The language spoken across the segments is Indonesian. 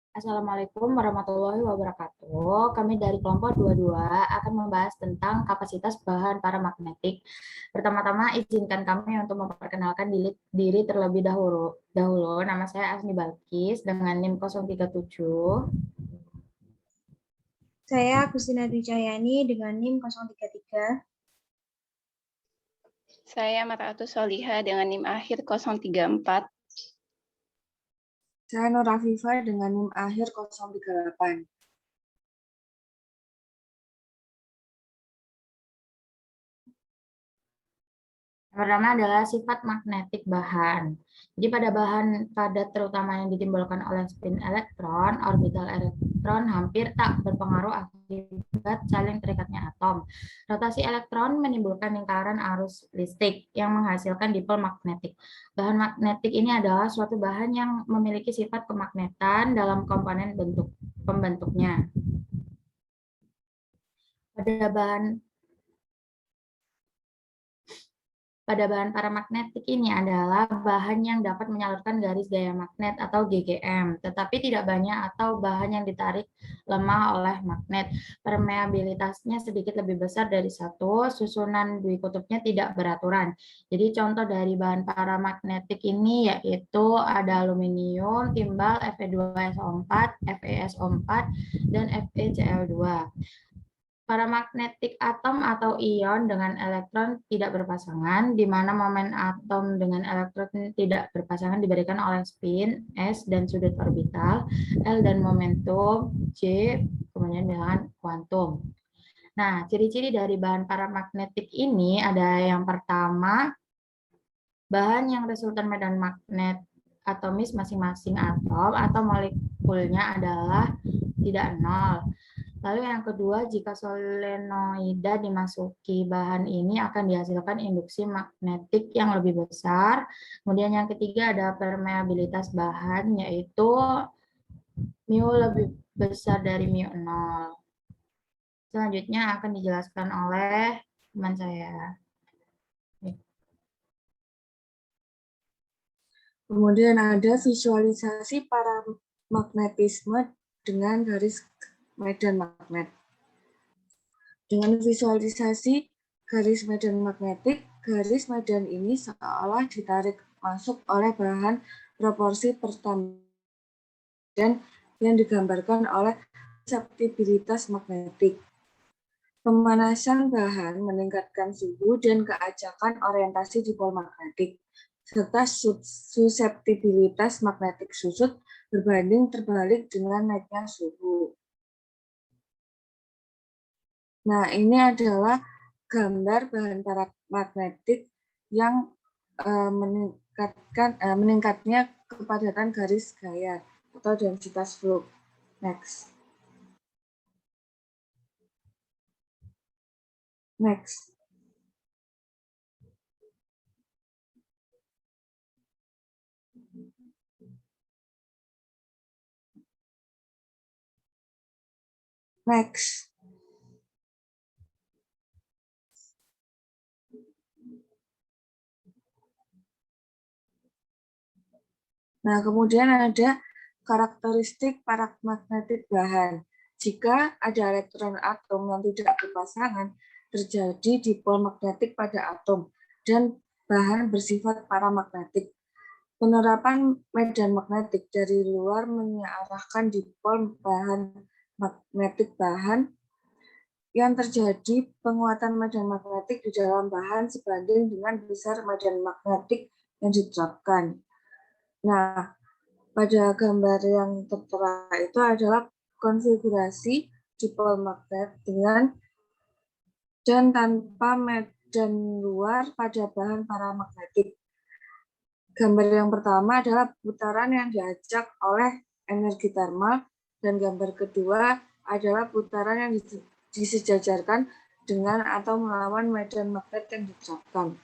Assalamualaikum warahmatullahi wabarakatuh. Kami dari kelompok 22 akan membahas tentang kapasitas bahan paramagnetik. Pertama-tama izinkan kami untuk memperkenalkan diri terlebih dahulu. Nama saya Asni Balkis dengan NIM 037. Saya Agustina Dwi Cahyani dengan NIM 033. Saya Mar'atus Soliha dengan NIM akhir 034. Saya Nur Afifa dengan NIM akhir 038. Yang pertama adalah sifat magnetik bahan. Jadi pada bahan padat terutama yang ditimbulkan oleh spin elektron, orbital elektron hampir tak berpengaruh akibat saling terikatnya atom. Rotasi elektron menimbulkan lingkaran arus listrik yang menghasilkan dipol magnetik. Bahan magnetik ini adalah suatu bahan yang memiliki sifat kemagnetan dalam komponen pembentuknya. Pada bahan paramagnetik ini adalah bahan yang dapat menyalurkan garis gaya magnet atau GGM, tetapi tidak banyak atau bahan yang ditarik lemah oleh magnet. Permeabilitasnya sedikit lebih besar dari satu, susunan dwikutubnya tidak beraturan. Jadi contoh dari bahan paramagnetik ini yaitu ada aluminium, timbal, Fe2SO4, FeSO4, dan FeCl2. Paramagnetik atom atau ion dengan elektron tidak berpasangan, di mana momen atom dengan elektron tidak berpasangan diberikan oleh spin S dan sudut orbital, L dan momentum J, kemudian dengan kuantum. Nah, ciri-ciri dari bahan paramagnetik ini ada yang pertama, bahan yang resultan medan magnet atomis masing-masing atom atau molekulnya adalah tidak nol. Lalu yang kedua, jika solenoida dimasuki bahan ini akan dihasilkan induksi magnetik yang lebih besar. Kemudian yang ketiga ada permeabilitas bahan, yaitu mu lebih besar dari mu 0. Selanjutnya akan dijelaskan oleh teman saya. Kemudian ada visualisasi paramagnetisme dengan garis medan magnet. Dengan visualisasi garis medan magnetik, garis medan ini seolah ditarik masuk oleh bahan proporsi pertambahan yang digambarkan oleh suseptibilitas magnetik. Pemanasan bahan meningkatkan suhu dan keajakan orientasi dipol magnetik, serta suseptibilitas magnetik susut berbanding terbalik dengan naiknya suhu. Nah, ini adalah gambar bahan paramagnetik yang meningkatnya kepadatan garis gaya atau densitas flux. Next. Next. Next. Nah, kemudian ada karakteristik paramagnetik bahan. Jika ada elektron atom yang tidak berpasangan, terjadi dipol magnetik pada atom dan bahan bersifat paramagnetik. Penerapan medan magnetik dari luar mengarahkan dipol bahan magnetik bahan yang terjadi penguatan medan magnetik di dalam bahan sebanding dengan besar medan magnetik yang diterapkan. Nah, pada gambar yang tertera itu adalah konfigurasi dipol magnet dengan dan tanpa medan luar pada bahan paramagnetik. Gambar yang pertama adalah putaran yang diajak oleh energi termal, dan gambar kedua adalah putaran yang disejajarkan dengan atau melawan medan magnet yang diterapkan.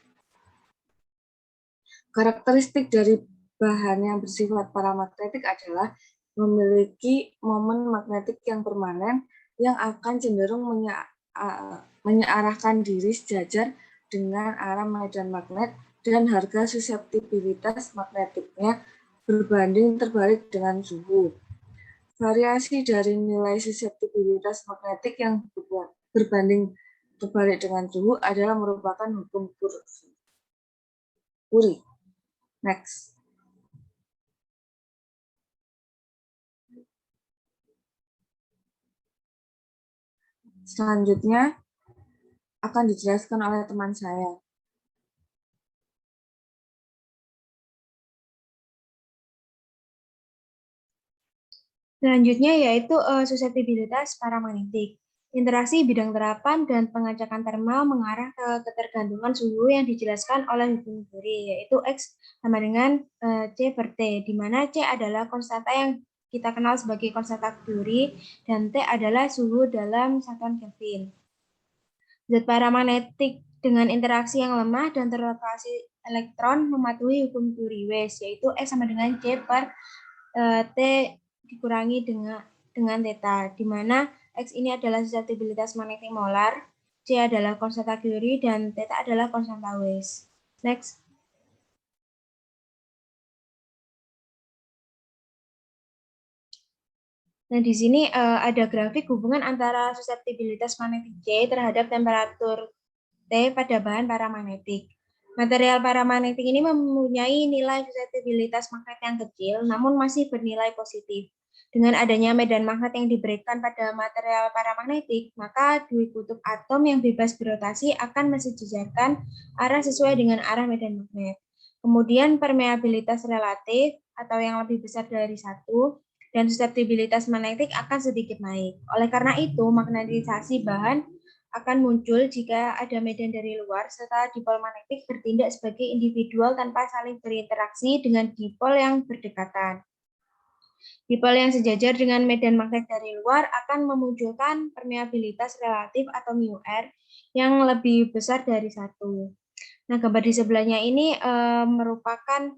Karakteristik dari bahan yang bersifat paramagnetik adalah memiliki momen magnetik yang permanen yang akan cenderung menyearahkan diri sejajar dengan arah medan magnet, dan harga suseptibilitas magnetiknya berbanding terbalik dengan suhu. Variasi dari nilai suseptibilitas magnetik yang berbanding terbalik dengan suhu adalah merupakan hukum Curie. Next. Selanjutnya akan dijelaskan oleh teman saya. Selanjutnya yaitu suseptibilitas paramagnetik. Interaksi bidang terapan dan pengacakan termal mengarah ke ketergantungan suhu yang dijelaskan oleh hukum Curie, yaitu X sama dengan C per T, di mana C adalah konstanta yang kita kenal sebagai konstanta Curie dan T adalah suhu dalam satuan Kelvin. Zat paramagnetik dengan interaksi yang lemah dan terlokasi elektron mematuhi hukum Curie Weiss, yaitu X sama dengan C per T dikurangi dengan theta, di mana X ini adalah suseptibilitas magnetik molar, C adalah konstanta Curie, dan theta adalah konstanta Weiss. Next. Nah, di sini ada grafik hubungan antara suseptibilitas magnetik C terhadap temperatur T pada bahan paramagnetik. Material paramagnetik ini mempunyai nilai suseptibilitas magnet yang kecil, namun masih bernilai positif. Dengan adanya medan magnet yang diberikan pada material paramagnetik, maka dua kutub atom yang bebas berotasi akan mensejajarkan arah sesuai dengan arah medan magnet. Kemudian permeabilitas relatif atau yang lebih besar dari 1 dan suseptibilitas magnetik akan sedikit naik. Oleh karena itu, magnetisasi bahan akan muncul jika ada medan dari luar serta dipol magnetik bertindak sebagai individual tanpa saling berinteraksi dengan dipol yang berdekatan. Dipol yang sejajar dengan medan magnet dari luar akan memunculkan permeabilitas relatif atau μr yang lebih besar dari 1. Nah, gambar di sebelahnya ini merupakan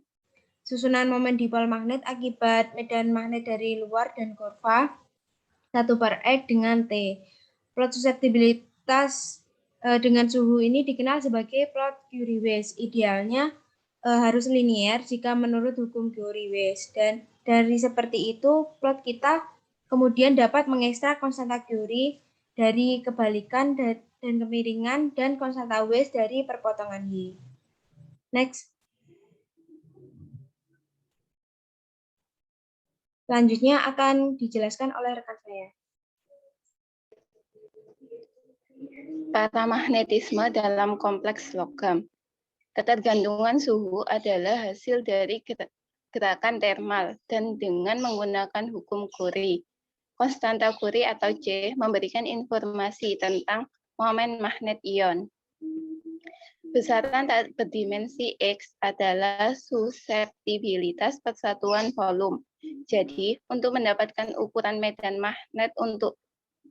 susunan momen dipol magnet akibat medan magnet dari luar dan kurva 1 per X dengan T. Plot suseptibilitas dengan suhu ini dikenal sebagai plot Curie Weiss. Idealnya harus linier jika menurut hukum Curie Weiss, dan dari seperti itu plot kita kemudian dapat mengekstrak konstanta Curie dari kebalikan dan kemiringan dan konstanta Weiss dari perpotongan Y. Next. Selanjutnya akan dijelaskan oleh rekan saya. Paramagnetisme dalam kompleks logam. Ketergantungan suhu adalah hasil dari gerakan termal dan dengan menggunakan hukum Curie. Konstanta Curie atau C memberikan informasi tentang momen magnet ion. Besaran tak berdimensi X adalah suseptibilitas persatuan volume. Jadi, untuk mendapatkan ukuran medan magnet untuk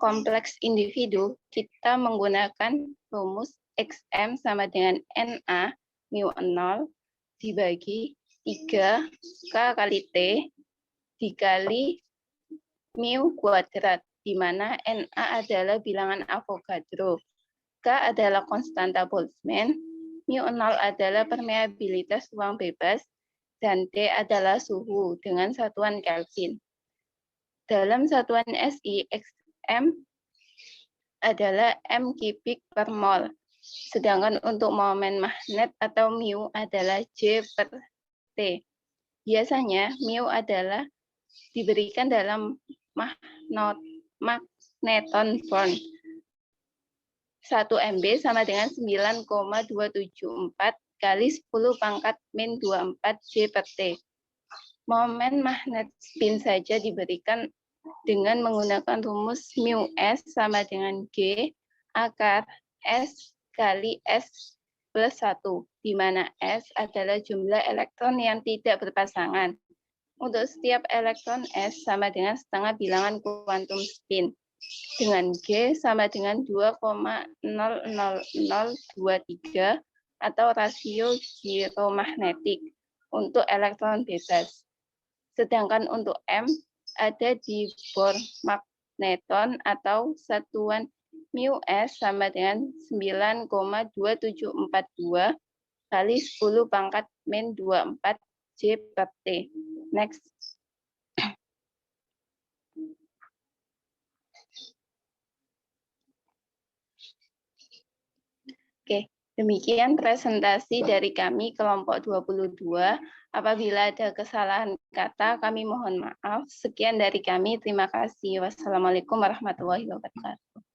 kompleks individu, kita menggunakan rumus XM sama dengan NA μ0 dibagi 3K kali T dikali mu kuadrat, di mana NA adalah bilangan Avogadro, K adalah konstanta Boltzmann, μ0 adalah permeabilitas ruang bebas, dan T adalah suhu dengan satuan Kelvin. Dalam satuan SI, XM adalah M kubik per mol. Sedangkan untuk momen magnet atau mu adalah J per T. Biasanya mu adalah diberikan dalam magneton Born. 1 MB sama dengan 9,274 kali 10 pangkat min 24 J per T. Momen magnet spin saja diberikan dengan menggunakan rumus mu S sama dengan G akar S kali S plus 1, di mana S adalah jumlah elektron yang tidak berpasangan. Untuk setiap elektron S sama dengan setengah bilangan kuantum spin, dengan G sama dengan 2,00023 atau rasio giromagnetik untuk elektron bebas. Sedangkan untuk M ada di Bohr magneton atau satuan mu S sama dengan 9,2742 kali 10 pangkat min 24 J per T. Next. Demikian presentasi dari kami kelompok 22. Apabila ada kesalahan kata, kami mohon maaf. Sekian dari kami. Terima kasih. Wassalamualaikum warahmatullahi wabarakatuh.